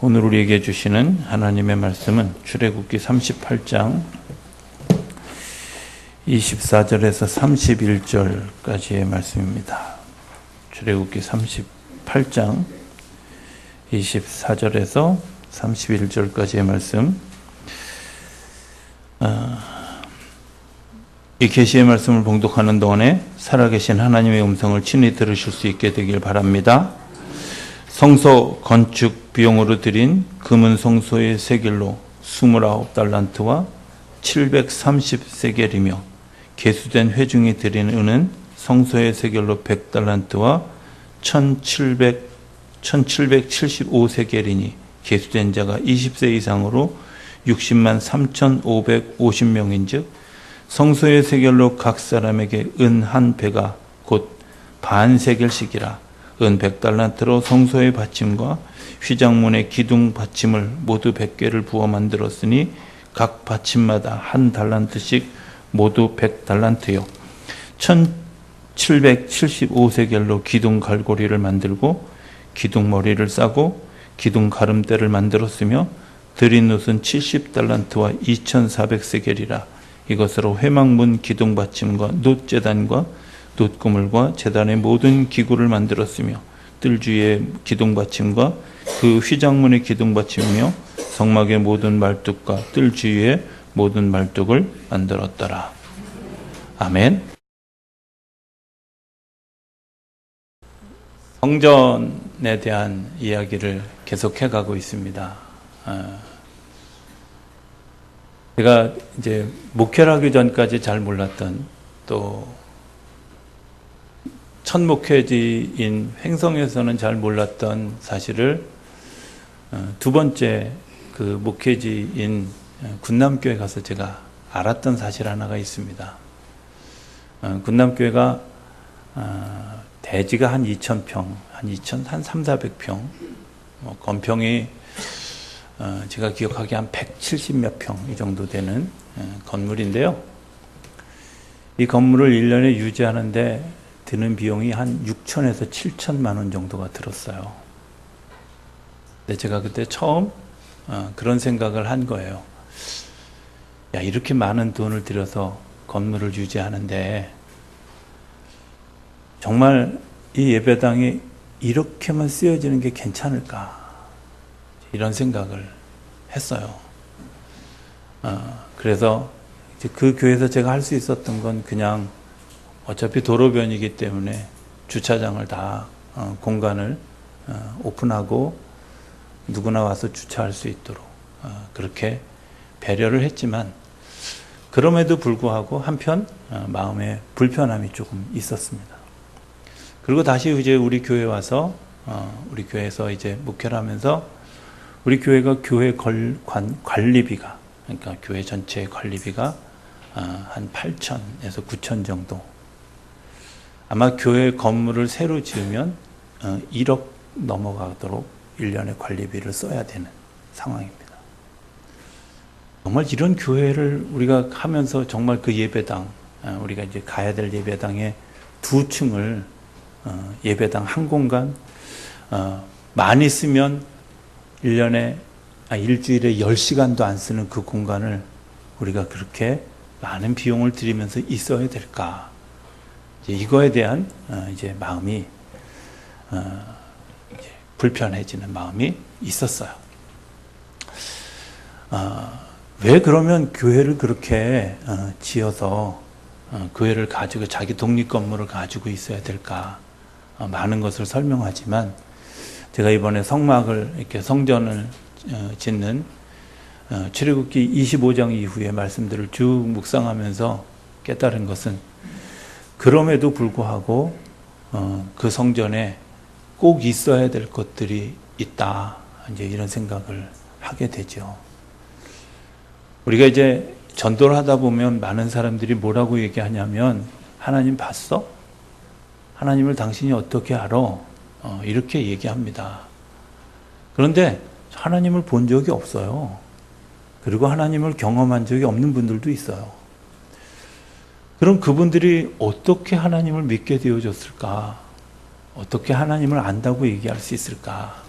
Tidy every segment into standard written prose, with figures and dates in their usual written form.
오늘 우리에게 주시는 하나님의 말씀은 출애굽기 38장 24절에서 31절까지의 말씀입니다. 출애굽기 38장 24절에서 31절까지의 말씀. 이 계시의 말씀을 봉독하는 동안에 살아계신 하나님의 음성을 친히 들으실 수 있게 되길 바랍니다. 성소 건축 비용으로 드린 금은 성소의 세겔로 29달란트와 730세겔이며 계수된 회중이 드린 은은 성소의 세겔로 100달란트와 1775세겔이니 계수된 자가 20세 이상으로 60만 3,550명인 즉 성소의 세겔로 각 사람에게 은 한 배가 곧 반세겔씩이라 은 100달란트로 성소의 받침과 휘장문의 기둥 받침을 모두 100개를 부어 만들었으니 각 받침마다 한 달란트씩 모두 100달란트요 1775세겔로 기둥 갈고리를 만들고 기둥 머리를 싸고 기둥 가름대를 만들었으며 드린 옷은 70달란트와 2400세겔이라 이것으로 회막문 기둥 받침과 놋 제단과 놋 그물과 제단의 모든 기구를 만들었으며 뜰 주위의 기둥 받침과 그 휘장문의 기둥 받침이며 성막의 모든 말뚝과 뜰 주위의 모든 말뚝을 만들었더라. 아멘. 성전에 대한 이야기를 계속해 가고 있습니다. 제가 이제 목회를 하기 전까지 잘 몰랐던 또 첫 목회지인 횡성에서는 잘 몰랐던 사실을 두 번째 그 목회지인 군남교회 가서 제가 알았던 사실 하나가 있습니다. 군남교회가 대지가 한 2,000평, 한 300~400평, 건평이 제가 기억하기에 한 170몇 평 이 정도 되는 건물인데요. 이 건물을 1년에 유지하는데 드는 비용이 한 6천에서 7천만 원 정도가 들었어요. 근데 제가 그때 처음 그런 생각을 한 거예요. 야, 이렇게 많은 돈을 들여서 건물을 유지하는데 정말 이 예배당이 이렇게만 쓰여지는 게 괜찮을까? 이런 생각을 했어요. 그래서 이제 그 교회에서 제가 할 수 있었던 건 그냥 어차피 도로변이기 때문에 주차장을 다 공간을 오픈하고 누구나 와서 주차할 수 있도록 그렇게 배려를 했지만 그럼에도 불구하고 한편 마음에 불편함이 조금 있었습니다. 그리고 다시 이제 우리 교회 와서 우리 교회에서 이제 목회를 하면서 우리 교회가 교회 관리비가 그러니까 교회 전체의 관리비가 한 8천에서 9천 정도. 아마 교회 건물을 새로 지으면 1억 넘어가도록 1년에 관리비를 써야 되는 상황입니다. 정말 이런 교회를 우리가 하면서 정말 그 예배당, 우리가 이제 가야 될 예배당의 2층을 예배당 한 공간, 많이 쓰면 일주일에 10시간도 안 쓰는 그 공간을 우리가 그렇게 많은 비용을 들이면서 있어야 될까? 이거에 대한 이제 마음이 이제 불편해지는 마음이 있었어요. 왜 그러면 교회를 그렇게 지어서 교회를 가지고 자기 독립 건물을 가지고 있어야 될까? 많은 것을 설명하지만 제가 이번에 성막을 이렇게 성전을 짓는 출애굽기 25장 이후의 말씀들을 쭉 묵상하면서 깨달은 것은 그럼에도 불구하고 그 성전에 꼭 있어야 될 것들이 있다. 이제 이런 생각을 하게 되죠. 우리가 이제 전도를 하다 보면 많은 사람들이 뭐라고 얘기하냐면 하나님 봤어? 하나님을 당신이 어떻게 알아? 이렇게 얘기합니다. 그런데 하나님을 본 적이 없어요. 그리고 하나님을 경험한 적이 없는 분들도 있어요. 그럼 그분들이 어떻게 하나님을 믿게 되어졌을까? 어떻게 하나님을 안다고 얘기할 수 있을까?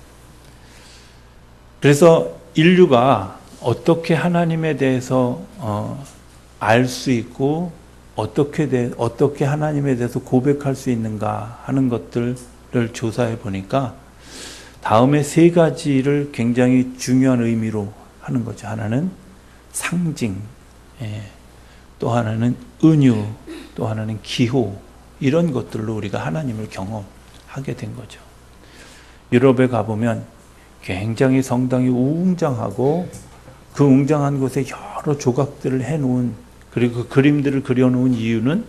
그래서 인류가 어떻게 하나님에 대해서 알 수 있고 어떻게 하나님에 대해서 고백할 수 있는가 하는 것들을 조사해 보니까 다음에 세 가지를 굉장히 중요한 의미로 하는 거죠. 하나는 상징, 또 하나는 은유, 또 하나는 기호, 이런 것들로 우리가 하나님을 경험하게 된 거죠. 유럽에 가보면 굉장히 성당이 웅장하고 그 웅장한 곳에 여러 조각들을 해놓은, 그리고 그 그림들을 그려놓은 이유는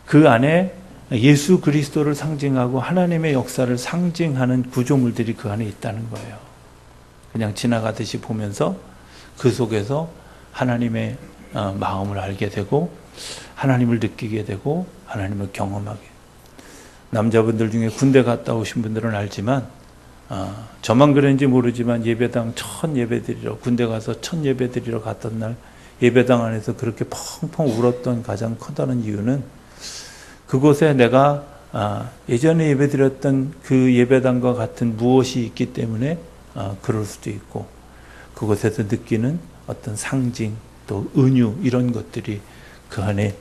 그 안에 예수 그리스도를 상징하고 하나님의 역사를 상징하는 구조물들이 그 안에 있다는 거예요. 그냥 지나가듯이 보면서 그 속에서 하나님의 마음을 알게 되고 하나님을 느끼게 되고 하나님을 경험하게. 남자분들 중에 군대 갔다 오신 분들은 알지만 저만 그런지 모르지만 예배당 첫 예배드리러, 군대 가서 첫 예배드리러 갔던 날 예배당 안에서 그렇게 펑펑 울었던 가장 커다란 이유는 그곳에 내가 예전에 예배드렸던 그 예배당과 같은 무엇이 있기 때문에 그럴 수도 있고, 그곳에서 느끼는 어떤 상징 또 은유 이런 것들이 그 안에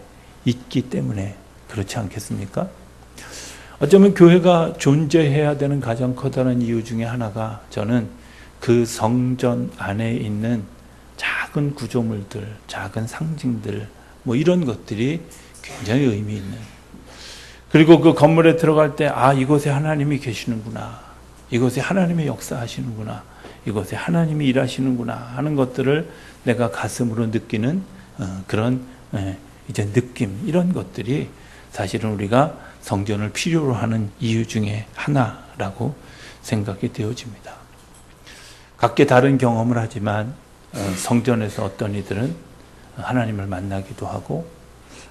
있기 때문에 그렇지 않겠습니까? 어쩌면 교회가 존재해야 되는 가장 커다란 이유 중에 하나가, 저는 그 성전 안에 있는 작은 구조물들, 작은 상징들, 뭐 이런 것들이 굉장히 의미 있는, 그리고 그 건물에 들어갈 때 이곳에 하나님이 계시는구나, 이곳에 하나님이 역사하시는구나, 이곳에 하나님이 일하시는구나 하는 것들을 내가 가슴으로 느끼는 그런 이제 느낌, 이런 것들이 사실은 우리가 성전을 필요로 하는 이유 중에 하나라고 생각이 되어집니다. 각기 다른 경험을 하지만 성전에서 어떤 이들은 하나님을 만나기도 하고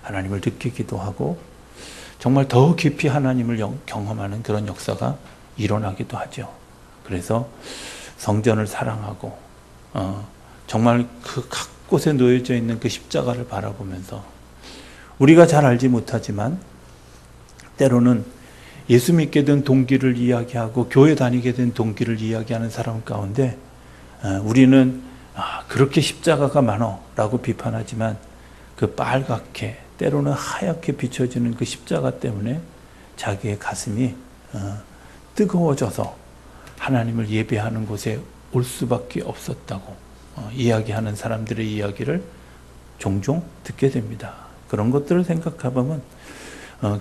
하나님을 느끼기도 하고 정말 더 깊이 하나님을 경험하는 그런 역사가 일어나기도 하죠. 그래서 성전을 사랑하고 정말 그 각 곳에 놓여져 있는 그 십자가를 바라보면서 우리가 잘 알지 못하지만 때로는 예수 믿게 된 동기를 이야기하고 교회 다니게 된 동기를 이야기하는 사람 가운데 우리는 그렇게 십자가가 많어 라고 비판하지만 그 빨갛게 때로는 하얗게 비춰지는 그 십자가 때문에 자기의 가슴이 뜨거워져서 하나님을 예배하는 곳에 올 수밖에 없었다고 이야기하는 사람들의 이야기를 종종 듣게 됩니다. 그런 것들을 생각해보면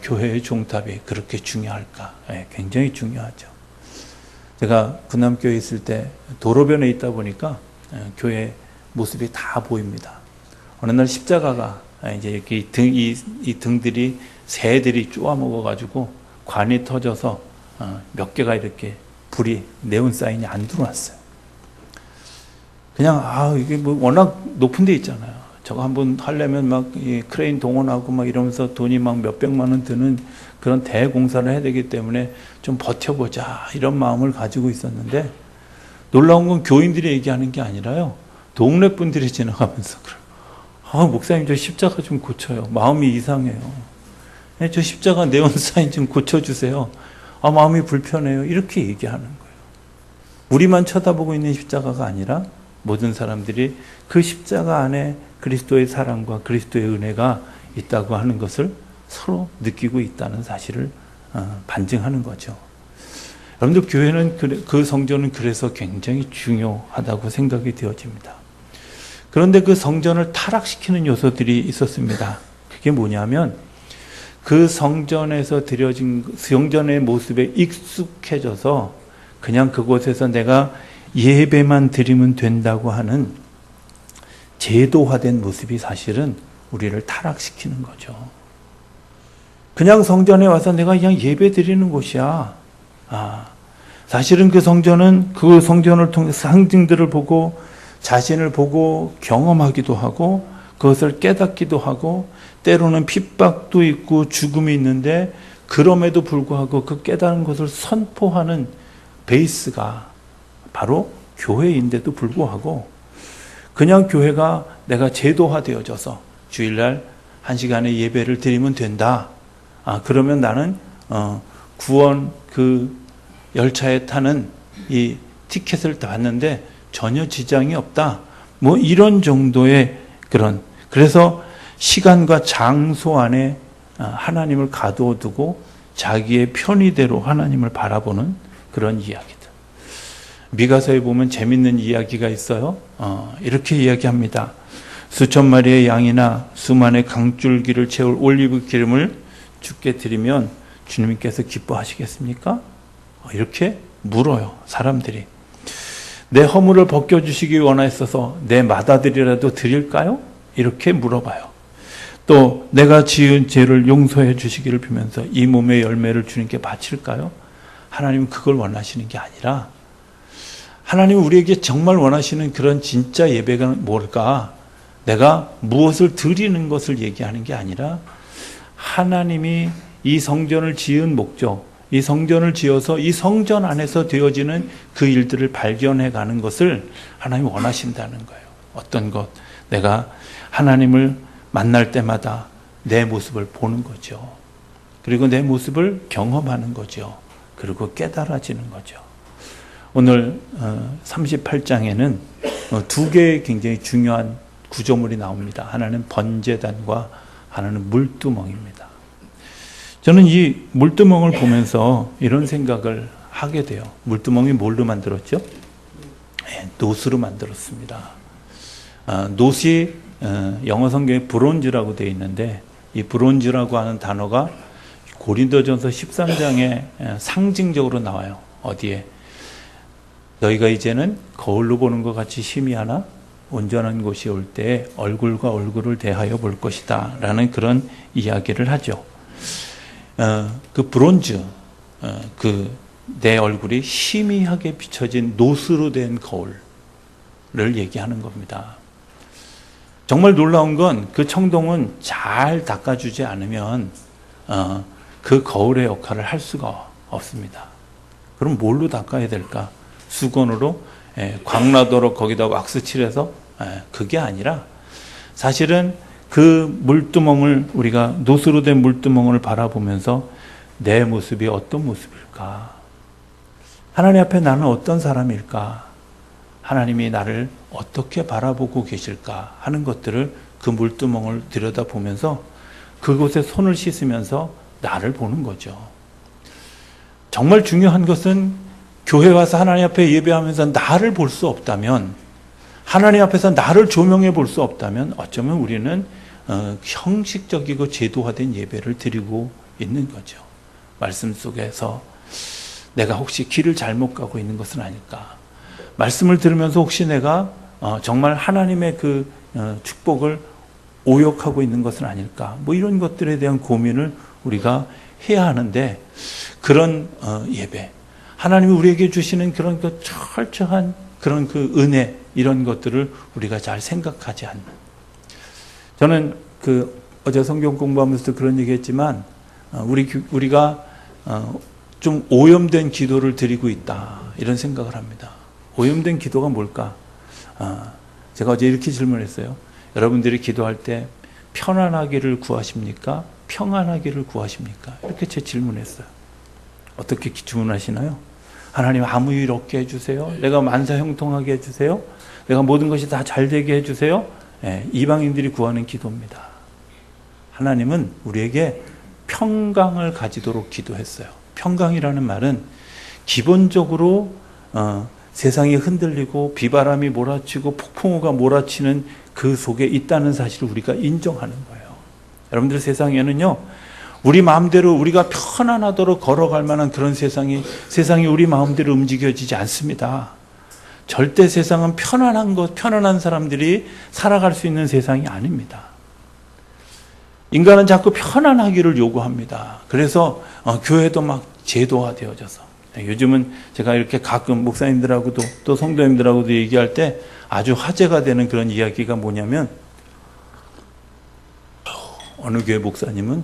교회의 종탑이 그렇게 중요할까? 굉장히 중요하죠. 제가 군남교회에 있을 때 도로변에 있다 보니까 교회 모습이 다 보입니다. 어느 날 십자가가 이제 이렇게 이 등들이 새들이 쪼아먹어가지고 관이 터져서 몇 개가 이렇게 불이 네온 사인이 안 들어왔어요. 그냥 이게 뭐 워낙 높은 데 있잖아요. 저거 한번 하려면 막 크레인 동원하고 막 이러면서 돈이 막 몇백만 원 드는 그런 대공사를 해야 되기 때문에 좀 버텨보자 이런 마음을 가지고 있었는데, 놀라운 건 교인들이 얘기하는 게 아니라요, 동네 분들이 지나가면서 그래요. 목사님 저 십자가 좀 고쳐요. 마음이 이상해요. 저 십자가 네온 사인 좀 고쳐주세요. 마음이 불편해요. 이렇게 얘기하는 거예요. 우리만 쳐다보고 있는 십자가가 아니라 모든 사람들이 그 십자가 안에 그리스도의 사랑과 그리스도의 은혜가 있다고 하는 것을 서로 느끼고 있다는 사실을 반증하는 거죠. 여러분들, 교회는 그 성전은 그래서 굉장히 중요하다고 생각이 되어집니다. 그런데 그 성전을 타락시키는 요소들이 있었습니다. 그게 뭐냐면 그 성전에서 드려진 성전의 모습에 익숙해져서 그냥 그곳에서 내가 예배만 드리면 된다고 하는 제도화된 모습이 사실은 우리를 타락시키는 거죠. 그냥 성전에 와서 내가 그냥 예배 드리는 곳이야. 사실은 그 성전은 그 성전을 통해 상징들을 보고 자신을 보고 경험하기도 하고 그것을 깨닫기도 하고 때로는 핍박도 있고 죽음이 있는데 그럼에도 불구하고 그 깨달은 것을 선포하는 베이스가 바로 교회인데도 불구하고 그냥 교회가 내가 제도화되어져서 주일날 1시간의 예배를 드리면 된다. 그러면 나는 구원 그 열차에 타는 이 티켓을 봤는데 전혀 지장이 없다. 뭐 이런 정도의 그래서 시간과 장소 안에 하나님을 가두어두고 자기의 편의대로 하나님을 바라보는 그런 이야기들. 미가서에 보면 재밌는 이야기가 있어요. 이렇게 이야기합니다. 수천 마리의 양이나 수만의 강줄기를 채울 올리브 기름을 주께 드리면 주님께서 기뻐하시겠습니까? 이렇게 물어요, 사람들이. 내 허물을 벗겨주시기 원하셔서 내 맏아들이라도 드릴까요? 이렇게 물어봐요. 또 내가 지은 죄를 용서해 주시기를 빌면서 이 몸의 열매를 주님께 바칠까요? 하나님은 그걸 원하시는 게 아니라, 하나님은 우리에게 정말 원하시는 그런 진짜 예배가 뭘까? 내가 무엇을 드리는 것을 얘기하는 게 아니라, 하나님이 이 성전을 지은 목적, 이 성전을 지어서 이 성전 안에서 되어지는 그 일들을 발견해 가는 것을 하나님이 원하신다는 거예요. 어떤 것, 내가 하나님을 만날 때마다 내 모습을 보는 거죠. 그리고 내 모습을 경험하는 거죠. 그리고 깨달아지는 거죠. 오늘 38장에는 두 개의 굉장히 중요한 구조물이 나옵니다. 하나는 번제단과 하나는 물두멍입니다. 저는 이 물두멍을 보면서 이런 생각을 하게 돼요. 물두멍이 뭘로 만들었죠? 노스로 만들었습니다. 노스이 영어 성경에 브론즈라고 되어 있는데, 이 브론즈라고 하는 단어가 고린도전서 13장에 상징적으로 나와요. 어디에? 너희가 이제는 거울로 보는 것 같이 희미하나 온전한 곳이 올 때 얼굴과 얼굴을 대하여 볼 것이다 라는 그런 이야기를 하죠. 그 브론즈, 내 얼굴이 희미하게 비춰진 노스로 된 거울을 얘기하는 겁니다. 정말 놀라운 건 그 청동은 잘 닦아주지 않으면 그 거울의 역할을 할 수가 없습니다. 그럼 뭘로 닦아야 될까? 수건으로 광나도록 거기다 왁스 칠해서? 그게 아니라, 사실은 그 물두멍을, 우리가 노스로 된 물두멍을 바라보면서 내 모습이 어떤 모습일까? 하나님 앞에 나는 어떤 사람일까? 하나님이 나를 어떻게 바라보고 계실까 하는 것들을 그 물두멍을 들여다보면서 그곳에 손을 씻으면서 나를 보는 거죠. 정말 중요한 것은 교회 와서 하나님 앞에 예배하면서 나를 볼 수 없다면, 하나님 앞에서 나를 조명해 볼 수 없다면 어쩌면 우리는 형식적이고 제도화된 예배를 드리고 있는 거죠. 말씀 속에서 내가 혹시 길을 잘못 가고 있는 것은 아닐까? 말씀을 들으면서 혹시 내가 정말 하나님의 그 축복을 오역하고 있는 것은 아닐까? 뭐 이런 것들에 대한 고민을 우리가 해야 하는데, 그런 예배, 하나님이 우리에게 주시는 그런 그 철저한 그런 그 은혜, 이런 것들을 우리가 잘 생각하지 않는. 저는 어제 성경 공부하면서도 그런 얘기했지만, 우리가 좀 오염된 기도를 드리고 있다, 이런 생각을 합니다. 오염된 기도가 뭘까? 제가 어제 이렇게 질문했어요. 여러분들이 기도할 때 편안하기를 구하십니까? 평안하기를 구하십니까? 이렇게 제 질문했어요. 어떻게 주문하시나요? 하나님 아무 일 없게 해주세요. 내가 만사 형통하게 해주세요. 내가 모든 것이 다 잘 되게 해주세요. 이방인들이 구하는 기도입니다. 하나님은 우리에게 평강을 가지도록 기도했어요. 평강이라는 말은 기본적으로 세상이 흔들리고 비바람이 몰아치고 폭풍우가 몰아치는 그 속에 있다는 사실을 우리가 인정하는 거예요. 여러분들, 세상에는요, 우리 마음대로 우리가 편안하도록 걸어갈 만한 그런 세상이 우리 마음대로 움직여지지 않습니다. 절대 세상은 편안한 사람들이 살아갈 수 있는 세상이 아닙니다. 인간은 자꾸 편안하기를 요구합니다. 그래서 교회도 막 제도화되어져서, 요즘은 제가 이렇게 가끔 목사님들하고도 또 성도님들하고도 얘기할 때 아주 화제가 되는 그런 이야기가 뭐냐면, 어느 교회 목사님은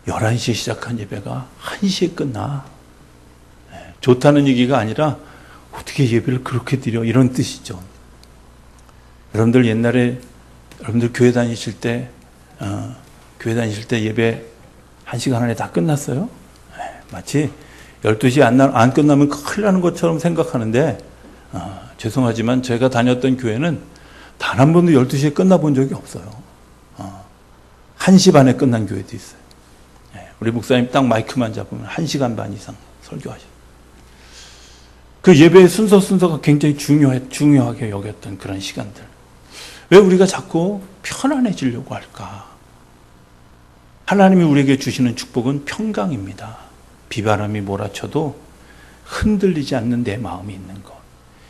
11시에 시작한 예배가 1시에 끝나. 좋다는 얘기가 아니라 어떻게 예배를 그렇게 드려, 이런 뜻이죠. 여러분들 옛날에 여러분들 교회 다니실 때 예배 1시간 안에 다 끝났어요? 마치 12시 안 끝나면 큰일 나는 것처럼 생각하는데 죄송하지만 제가 다녔던 교회는 단 한 번도 12시에 끝나본 적이 없어요. 1시 반에 끝난 교회도 있어요. 우리 목사님 딱 마이크만 잡으면 1시간 반 이상 설교하셔요. 그 예배의 순서가 굉장히 중요하게 여겼던 그런 시간들. 왜 우리가 자꾸 편안해지려고 할까? 하나님이 우리에게 주시는 축복은 평강입니다. 비바람이 몰아쳐도 흔들리지 않는 내 마음이 있는 것.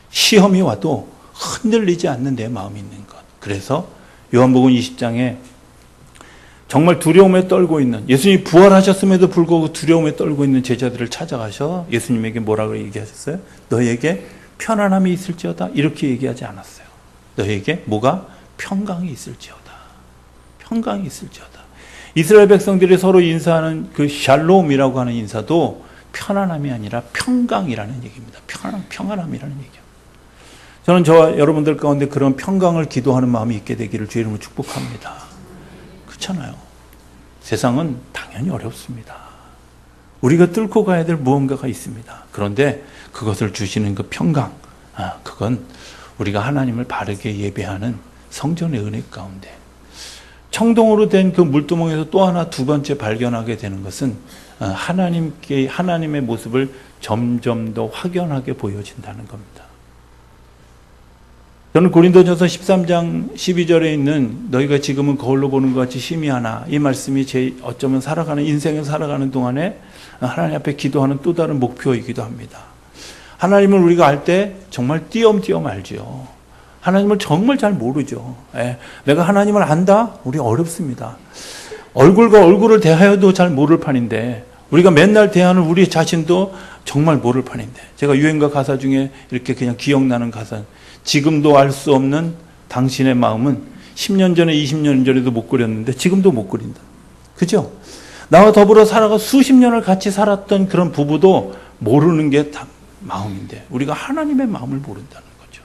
시험이 와도 흔들리지 않는 내 마음이 있는 것. 그래서 요한복음 20장에 정말 두려움에 떨고 있는, 예수님이 부활하셨음에도 불구하고 두려움에 떨고 있는 제자들을 찾아가셔 예수님에게 뭐라고 얘기하셨어요? 너에게 편안함이 있을지어다. 이렇게 얘기하지 않았어요. 너에게 뭐가? 평강이 있을지어다. 평강이 있을지어다. 이스라엘 백성들이 서로 인사하는 그 샬롬이라고 하는 인사도 편안함이 아니라 평강이라는 얘기입니다. 평안함이라는 얘기예요. 저는 저와 여러분들 가운데 그런 평강을 기도하는 마음이 있게 되기를 주의 이름으로 축복합니다. 그렇잖아요. 세상은 당연히 어렵습니다. 우리가 뚫고 가야 될 무언가가 있습니다. 그런데 그것을 주시는 그 평강, 그건 우리가 하나님을 바르게 예배하는 성전의 은혜 가운데 청동으로 된 그 물두멍에서 또 하나 두 번째 발견하게 되는 것은 하나님의 모습을 점점 더 확연하게 보여진다는 겁니다. 저는 고린도전서 13장 12절에 있는 너희가 지금은 거울로 보는 것 같이 희미하나, 이 말씀이 어쩌면 인생을 살아가는 동안에 하나님 앞에 기도하는 또 다른 목표이기도 합니다. 하나님을 우리가 알 때 정말 띄엄띄엄 알죠. 하나님을 정말 잘 모르죠. 내가 하나님을 안다? 우리 어렵습니다. 얼굴과 얼굴을 대하여도 잘 모를 판인데, 우리가 맨날 대하는 우리 자신도 정말 모를 판인데, 제가 유행가 가사 중에 이렇게 그냥 기억나는 가사, 지금도 알 수 없는 당신의 마음은 10년 전에 20년 전에도 못 그렸는데 지금도 못 그린다. 그죠? 나와 더불어 살아가 수십 년을 같이 살았던 그런 부부도 모르는 게 다 마음인데, 우리가 하나님의 마음을 모른다는 거죠.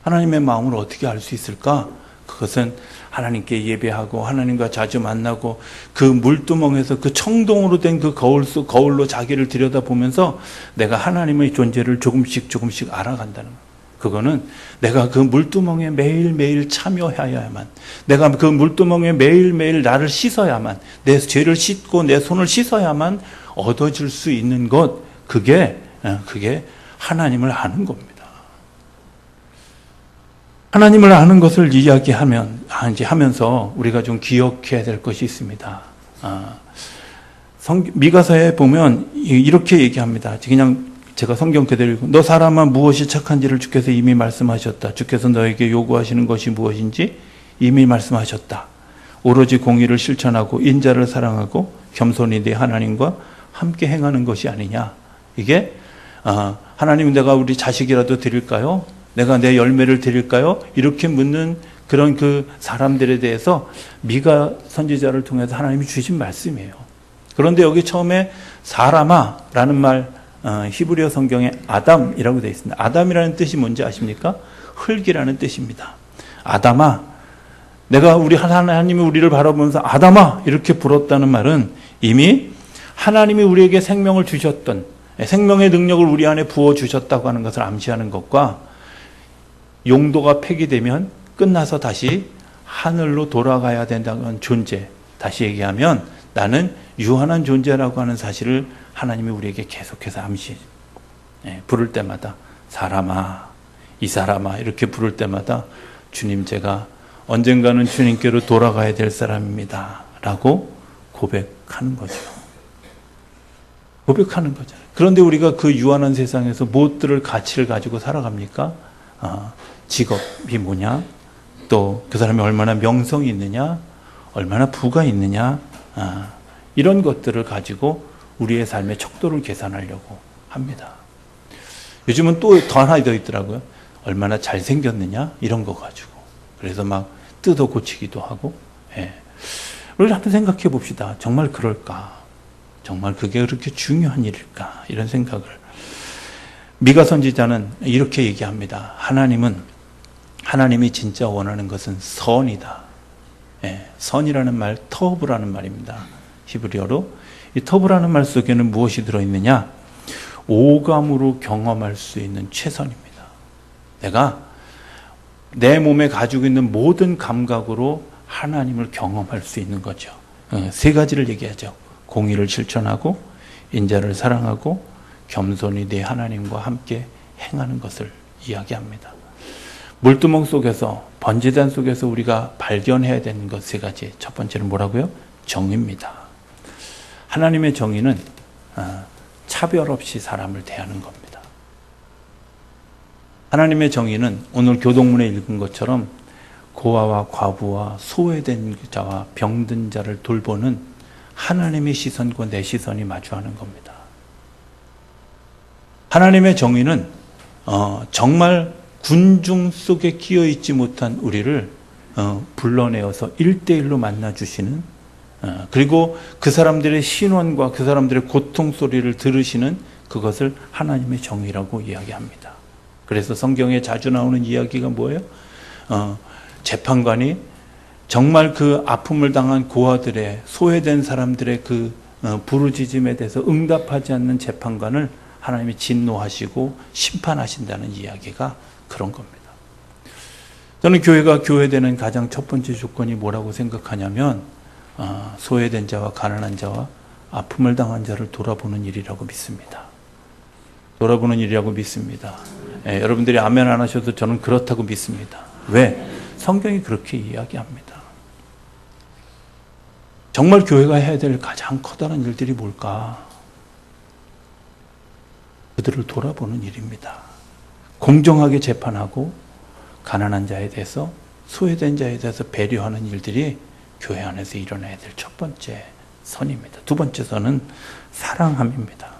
하나님의 마음을 어떻게 알 수 있을까? 그것은 하나님께 예배하고 하나님과 자주 만나고 그 물두멍에서 그 청동으로 된 그 거울로 자기를 들여다보면서 내가 하나님의 존재를 조금씩 알아간다는 거예요. 그거는 내가 그 물두멍에 매일매일 참여해야만, 내가 그 물두멍에 매일매일 나를 씻어야만, 내 죄를 씻고 내 손을 씻어야만 얻어질 수 있는 것, 그게 하나님을 아는 겁니다. 하나님을 아는 것을 이야기하면서 우리가 좀 기억해야 될 것이 있습니다. 미가서에 보면 이렇게 얘기합니다. 그냥 제가 성경 그대로 읽고, 너 사람아 무엇이 착한지를 주께서 이미 말씀하셨다. 주께서 너에게 요구하시는 것이 무엇인지 이미 말씀하셨다. 오로지 공의를 실천하고 인자를 사랑하고 겸손히 네 하나님과 함께 행하는 것이 아니냐. 이게 하나님, 내가 우리 자식이라도 드릴까요? 내가 내 열매를 드릴까요? 이렇게 묻는 그런 그 사람들에 대해서 미가 선지자를 통해서 하나님이 주신 말씀이에요. 그런데 여기 처음에 사람아라는 말, 히브리어 성경에 아담이라고 되어 있습니다. 아담이라는 뜻이 뭔지 아십니까? 흙이라는 뜻입니다. 아담아, 내가 하나님이 우리를 바라보면서 아담아 이렇게 불렀다는 말은 이미 하나님이 우리에게 생명을 주셨던, 생명의 능력을 우리 안에 부어주셨다고 하는 것을 암시하는 것과, 용도가 폐기되면 끝나서 다시 하늘로 돌아가야 된다는 존재, 다시 얘기하면 나는 유한한 존재라고 하는 사실을 하나님이 우리에게 계속해서 부를 때마다 사람아, 이 사람아 이렇게 부를 때마다 주님, 제가 언젠가는 주님께로 돌아가야 될 사람입니다 라고 고백하는 거죠. 고백하는 거잖아요. 그런데 우리가 그 유한한 세상에서 무엇들을 가치를 가지고 살아갑니까? 직업이 뭐냐? 또 그 사람이 얼마나 명성이 있느냐? 얼마나 부가 있느냐? 이런 것들을 가지고 우리의 삶의 척도를 계산하려고 합니다. 요즘은 또 더 하나 더 있더라고요. 얼마나 잘생겼느냐? 이런 거 가지고. 그래서 막 뜯어 고치기도 하고. 우리 한번 생각해 봅시다. 정말 그럴까? 정말 그게 그렇게 중요한 일일까? 이런 생각을. 미가 선지자는 이렇게 얘기합니다. 하나님이 진짜 원하는 것은 선이다. 선이라는 말, 터브라는 말입니다. 히브리어로. 이 터브라는 말 속에는 무엇이 들어있느냐? 오감으로 경험할 수 있는 최선입니다. 내가 내 몸에 가지고 있는 모든 감각으로 하나님을 경험할 수 있는 거죠. 세 가지를 얘기하죠. 공의를 실천하고 인자를 사랑하고 겸손히 내 하나님과 함께 행하는 것을 이야기합니다. 물두멍 속에서, 번제단 속에서 우리가 발견해야 되는 것 세 가지. 첫 번째는 뭐라고요? 정의입니다. 하나님의 정의는 차별 없이 사람을 대하는 겁니다. 하나님의 정의는 오늘 교동문에 읽은 것처럼 고아와 과부와 소외된 자와 병든 자를 돌보는 하나님의 시선과 내 시선이 마주하는 겁니다. 하나님의 정의는 정말 군중 속에 끼어 있지 못한 우리를 불러내어서 1대1로 만나주시는, 그리고 그 사람들의 신원과 그 사람들의 고통 소리를 들으시는 그것을 하나님의 정의라고 이야기합니다. 그래서 성경에 자주 나오는 이야기가 뭐예요? 재판관이 정말 그 아픔을 당한 고아들의, 소외된 사람들의 그 부르짖음에 대해서 응답하지 않는 재판관을 하나님이 진노하시고 심판하신다는 이야기가 그런 겁니다. 저는 교회가 교회되는 가장 첫 번째 조건이 뭐라고 생각하냐면 소외된 자와 가난한 자와 아픔을 당한 자를 돌아보는 일이라고 믿습니다. 돌아보는 일이라고 믿습니다. 여러분들이 아멘 안 하셔도 저는 그렇다고 믿습니다. 왜? 성경이 그렇게 이야기합니다. 정말 교회가 해야 될 가장 커다란 일들이 뭘까? 그들을 돌아보는 일입니다. 공정하게 재판하고 가난한 자에 대해서, 소외된 자에 대해서 배려하는 일들이 교회 안에서 일어나야 될 첫 번째 선입니다. 두 번째 선은 사랑함입니다.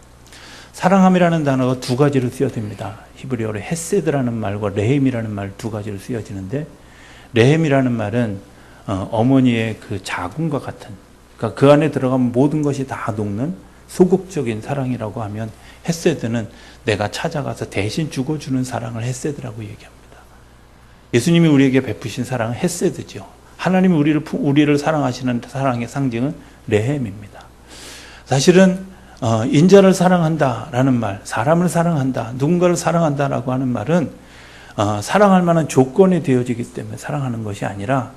사랑함이라는 단어가 두 가지로 쓰여집니다. 히브리어로 헤세드라는 말과 레헴이라는 말 두 가지로 쓰여지는데, 레헴이라는 말은 어머니의 그 자궁과 같은, 그러니까 그 안에 들어가면 모든 것이 다 녹는 소극적인 사랑이라고 하면, 헤세드는 내가 찾아가서 대신 죽어주는 사랑을 헤세드라고 얘기합니다. 예수님이 우리에게 베푸신 사랑은 헤세드죠. 하나님이 우리를 사랑하시는 사랑의 상징은 레헴입니다. 사실은 인자를 사랑한다라는 말, 사람을 사랑한다, 누군가를 사랑한다라고 하는 말은 사랑할 만한 조건이 되어지기 때문에 사랑하는 것이 아니라,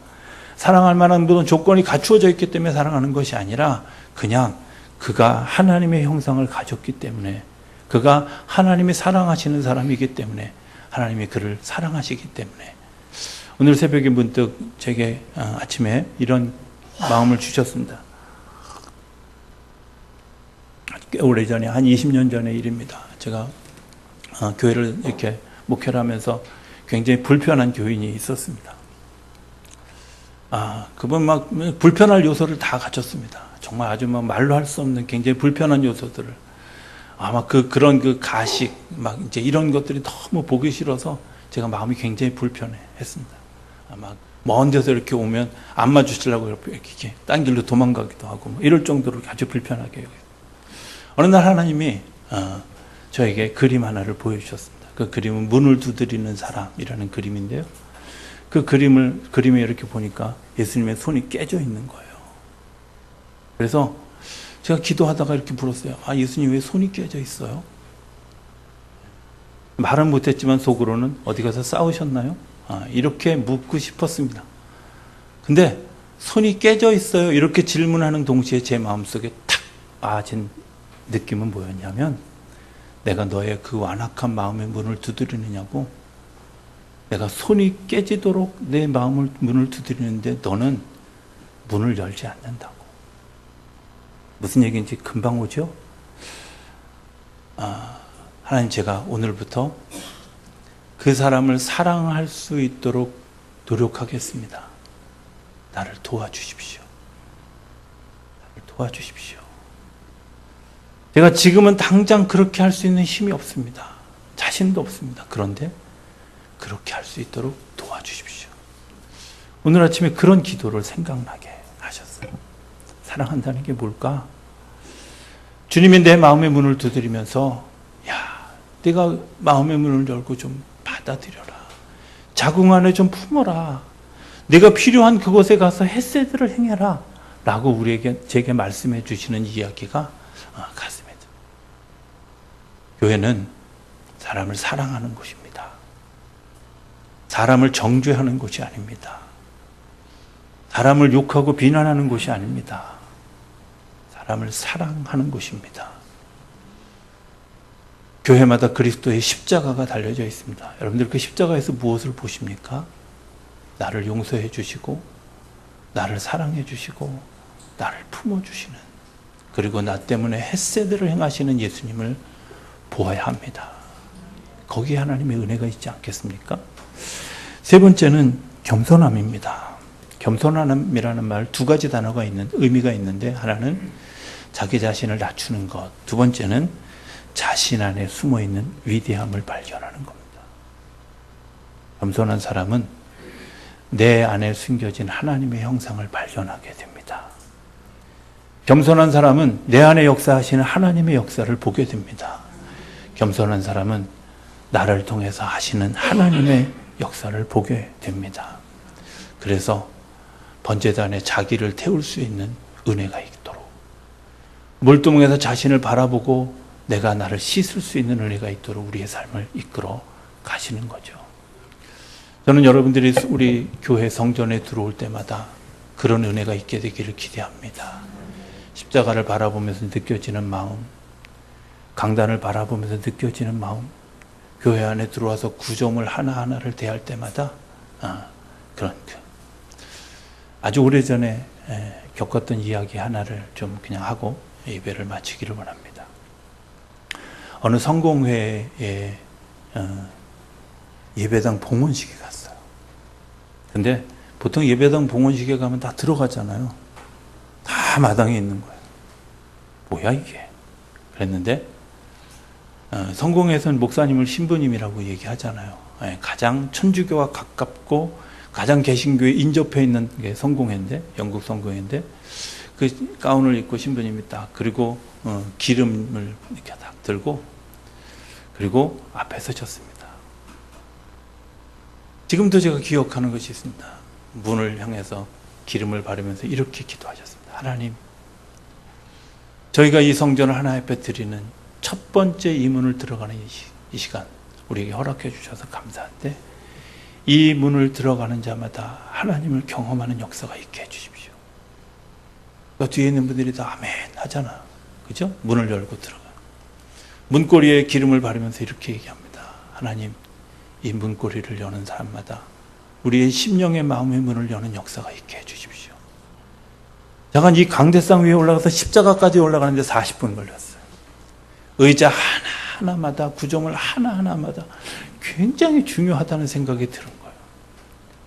사랑할 만한 모든 조건이 갖추어져 있기 때문에 사랑하는 것이 아니라, 그냥 그가 하나님의 형상을 가졌기 때문에, 그가 하나님이 사랑하시는 사람이기 때문에, 하나님이 그를 사랑하시기 때문에. 오늘 새벽에 문득 제게 아침에 이런 마음을 주셨습니다. 꽤 오래전에, 한 20년 전의 일입니다. 제가 교회를 이렇게 목회를 하면서 굉장히 불편한 교인이 있었습니다. 그분 막 불편할 요소를 다 갖췄습니다. 정말 아주 막 말로 할 수 없는 굉장히 불편한 요소들을. 아마 그런 그 가식, 막 이제 이런 것들이 너무 보기 싫어서 제가 마음이 굉장히 불편했습니다. 막 먼 데서 이렇게 오면 안 마주치려고 이렇게 딴 길로 도망가기도 하고, 뭐 이럴 정도로 아주 불편하게 여겨요. 어느 날 하나님이 저에게 그림 하나를 보여주셨습니다. 그 그림은 문을 두드리는 사람이라는 그림인데요. 그 그림에 이렇게 보니까 예수님의 손이 깨져 있는 거예요. 그래서 제가 기도하다가 이렇게 물었어요. 예수님 왜 손이 깨져 있어요? 말은 못했지만 속으로는 어디 가서 싸우셨나요? 이렇게 묻고 싶었습니다. 근데 손이 깨져 있어요, 이렇게 질문하는 동시에 제 마음속에 탁 빠진 느낌은 뭐였냐면, 내가 너의 그 완악한 마음의 문을 두드리느냐고. 내가 손이 깨지도록 내 마음을 문을 두드리는데 너는 문을 열지 않는다고. 무슨 얘기인지 금방 오죠? 하나님, 제가 오늘부터 그 사람을 사랑할 수 있도록 노력하겠습니다. 나를 도와주십시오. 나를 도와주십시오. 제가 지금은 당장 그렇게 할 수 있는 힘이 없습니다. 자신도 없습니다. 그런데 그렇게 할 수 있도록 도와주십시오. 오늘 아침에 그런 기도를 생각나게 하셨어요. 사랑한다는 게 뭘까? 주님이 내 마음의 문을 두드리면서, 야, 내가 마음의 문을 열고 좀 받아들여라. 자궁 안에 좀 품어라. 내가 필요한 그곳에 가서 헤세드를 행해라. 라고 제게 말씀해 주시는 이야기가 가슴에 듭니다. 교회는 사람을 사랑하는 곳입니다. 사람을 정죄하는 곳이 아닙니다. 사람을 욕하고 비난하는 곳이 아닙니다. 사람을 사랑하는 곳입니다. 교회마다 그리스도의 십자가가 달려져 있습니다. 여러분들 그 십자가에서 무엇을 보십니까? 나를 용서해 주시고 나를 사랑해 주시고 나를 품어주시는, 그리고 나 때문에 헷세드를 행하시는 예수님을 보아야 합니다. 거기에 하나님의 은혜가 있지 않겠습니까? 세 번째는 겸손함입니다. 겸손함이라는 말 두 가지 단어가 의미가 있는데, 하나는 자기 자신을 낮추는 것, 두 번째는 자신 안에 숨어있는 위대함을 발견하는 겁니다. 겸손한 사람은 내 안에 숨겨진 하나님의 형상을 발견하게 됩니다. 겸손한 사람은 내 안에 역사하시는 하나님의 역사를 보게 됩니다. 겸손한 사람은 나를 통해서 하시는 하나님의 역사를 보게 됩니다. 그래서 번제단에 자기를 태울 수 있는 은혜가 있도록, 물두멍에서 자신을 바라보고 내가 나를 씻을 수 있는 은혜가 있도록 우리의 삶을 이끌어 가시는 거죠. 저는 여러분들이 우리 교회 성전에 들어올 때마다 그런 은혜가 있게 되기를 기대합니다. 십자가를 바라보면서 느껴지는 마음, 강단을 바라보면서 느껴지는 마음, 교회 안에 들어와서 구조물 하나하나를 대할 때마다 그런 아주 오래전에 겪었던 이야기 하나를 좀 그냥 하고 예배를 마치기를 원합니다. 어느 성공회에 예배당 봉헌식에 갔어요. 근데 보통 예배당 봉헌식에 가면 다 들어가잖아요. 다 마당에 있는 거예요. 뭐야 이게? 그랬는데 성공회에서는 목사님을 신부님이라고 얘기하잖아요. 가장 천주교와 가깝고 가장 개신교에 인접해 있는 게 성공회인데, 영국 성공회인데, 그 가운을 입고 신부님이 딱, 그리고 기름을 이렇게 딱 들고, 그리고 앞에 서셨습니다. 지금도 제가 기억하는 것이 있습니다. 문을 향해서 기름을 바르면서 이렇게 기도하셨습니다. 하나님, 저희가 이 성전을 하나 앞에 드리는 첫 번째 이 문을 들어가는 이 시간 우리에게 허락해 주셔서 감사한데, 이 문을 들어가는 자마다 하나님을 경험하는 역사가 있게 해주십시오. 그 뒤에 있는 분들이 다 아멘 하잖아. 그죠? 문을 열고 들어가. 문고리에 기름을 바르면서 이렇게 얘기합니다. 하나님, 이 문고리를 여는 사람마다 우리의 심령의 마음의 문을 여는 역사가 있게 해주십시오. 잠깐 이 강대상 위에 올라가서 십자가까지 올라가는데 40분 걸렸어요. 의자 하나하나마다, 구조물 하나하나마다 굉장히 중요하다는 생각이 드는 거예요.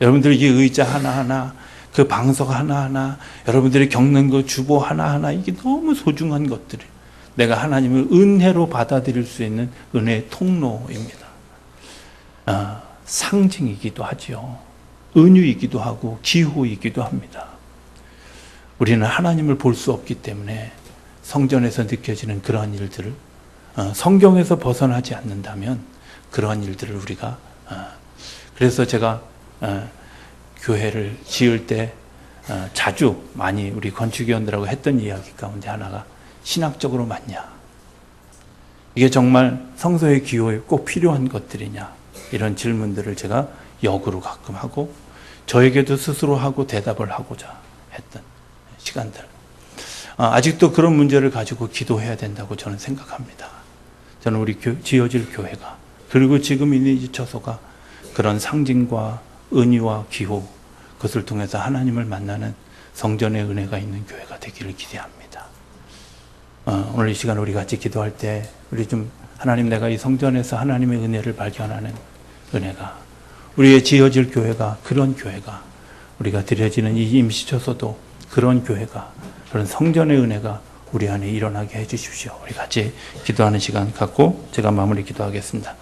여러분들 이 의자 하나하나, 그 방석 하나하나, 여러분들이 겪는 그 주보 하나하나, 이게 너무 소중한 것들이에요. 내가 하나님을 은혜로 받아들일 수 있는 은혜의 통로입니다. 상징이기도 하죠. 은유이기도 하고 기호이기도 합니다. 우리는 하나님을 볼 수 없기 때문에 성전에서 느껴지는 그러한 일들을 성경에서 벗어나지 않는다면 그러한 일들을 우리가 그래서 제가 교회를 지을 때 자주 많이 우리 건축위원들하고 했던 이야기 가운데 하나가 신학적으로 맞냐? 이게 정말 성서의 기호에 꼭 필요한 것들이냐? 이런 질문들을 제가 역으로 가끔 하고 저에게도 스스로 하고 대답을 하고자 했던 시간들. 아직도 그런 문제를 가지고 기도해야 된다고 저는 생각합니다. 저는 우리 지어질 교회가, 그리고 지금 있는 이 처소가 그런 상징과 은유와 기호, 그것을 통해서 하나님을 만나는 성전의 은혜가 있는 교회가 되기를 기대합니다. 오늘 이 시간 우리 같이 기도할 때 우리 좀 하나님, 내가 이 성전에서 하나님의 은혜를 발견하는 은혜가, 우리의 지어질 교회가, 그런 교회가, 우리가 드려지는 이 임시처소도 그런 교회가, 그런 성전의 은혜가 우리 안에 일어나게 해주십시오. 우리 같이 기도하는 시간 갖고 제가 마무리 기도하겠습니다.